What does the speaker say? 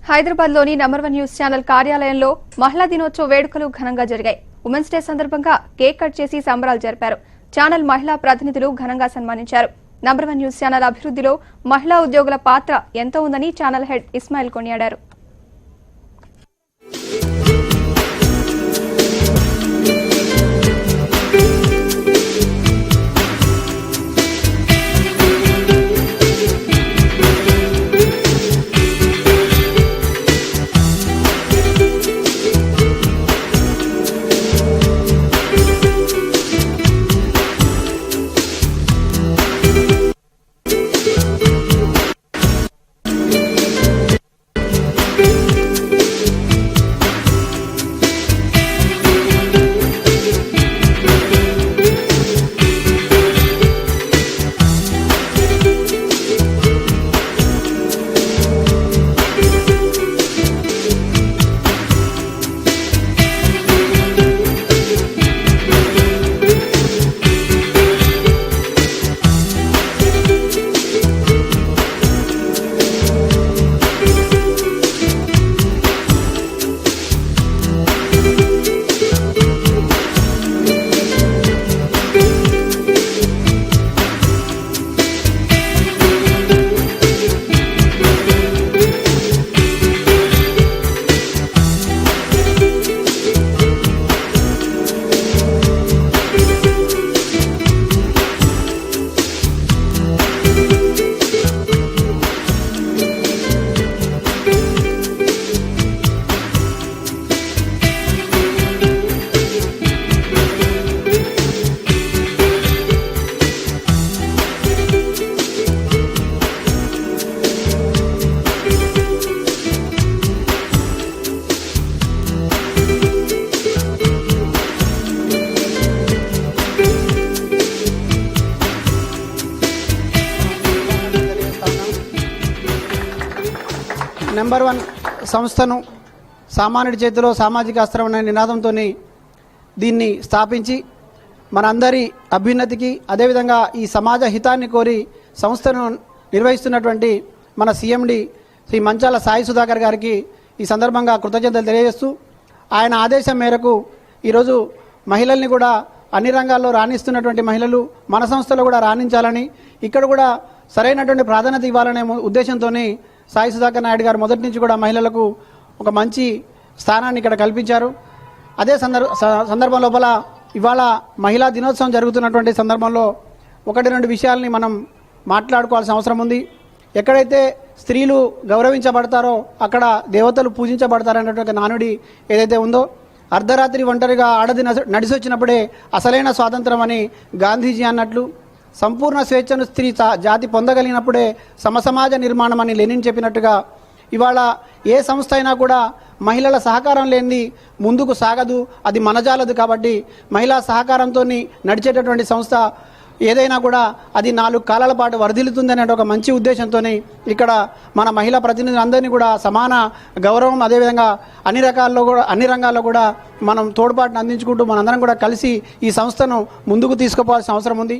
హైదరాబాద్లోని number 1 news channel కార్యాలయంలో మహిళా దినోత్సవ వేడుకలు ఘనంగా జరిగాయి. ఉమెన్స్ డే సందర్భంగా కేక్ కట్ చేసి సంబరాలు జరిపారు. ఛానల్ మహిళా ప్రతినిధులు ఘనంగా సన్మానించారు. నంబర్ 1 న్యూస్ ఛానల్ అభివృద్ధిలో మహిళా ఉద్యోగుల పాత్ర ఎంతో ఉందని ఛానల్ హెడ్ ఇస్మాయిల్ కొనియాడారు. నంబర్ 1 సంస్థను సామాన్యుడి చేతిలో సామాజిక అస్త్రం అనే నినాదంతో దీన్ని స్థాపించి మనందరి అభ్యున్నతికి అదేవిధంగా ఈ సమాజ హితాన్ని కోరి సంస్థను నిర్వహిస్తున్నటువంటి మన సిఎండి శ్రీ మంచాల సాయి సుధాకర్ గారికి ఈ సందర్భంగా కృతజ్ఞతలు తెలియజేస్తూ ఆయన ఆదేశం మేరకు ఈరోజు మహిళల్ని కూడా అన్ని రంగాల్లో రాణిస్తున్నటువంటి మహిళలు మన సంస్థలో కూడా రాణించాలని ఇక్కడ కూడా సరైనటువంటి ప్రాధాన్యత ఇవ్వాలనే ఉద్దేశంతో సాయి సుధాకర్ నాయుడు గారు మొదటి నుంచి కూడా మహిళలకు ఒక మంచి స్థానాన్ని ఇక్కడ కల్పించారు. అదే సందర్భం లోపల ఇవాళ మహిళా దినోత్సవం జరుగుతున్నటువంటి సందర్భంలో 1-2 విషయాల్ని మనం మాట్లాడుకోవాల్సిన అవసరం ఉంది. ఎక్కడైతే స్త్రీలు గౌరవించబడతారో అక్కడ దేవతలు పూజించబడతారనేటువంటి నానుడి ఏదైతే ఉందో, అర్ధరాత్రి ఒంటరిగా ఆడది నడిసొచ్చినప్పుడే అసలైన స్వాతంత్రం అని గాంధీజీ అన్నట్లు, సంపూర్ణ స్వేచ్ఛను స్త్రీ జాతి పొందగలిగినప్పుడే సమసమాజ నిర్మాణం అని లెనిన్ చెప్పినట్టుగా ఇవాళ ఏ సంస్థ అయినా కూడా మహిళల సహకారం లేనిది ముందుకు సాగదు, అది మనజాలదు. కాబట్టి మహిళా సహకారంతో నడిచేటటువంటి సంస్థ ఏదైనా కూడా అది 4 కాలాల పాటు వర్ధిల్లుతుందనే ఒక మంచి ఉద్దేశంతో ఇక్కడ మన మహిళా ప్రతినిధులందరినీ కూడా సమాన గౌరవం అదేవిధంగా అన్ని రంగాల్లో కూడా మనం తోడ్పాటును అందించుకుంటూ మనందరం కూడా కలిసి ఈ సంస్థను ముందుకు తీసుకుపోవాల్సిన అవసరం ఉంది.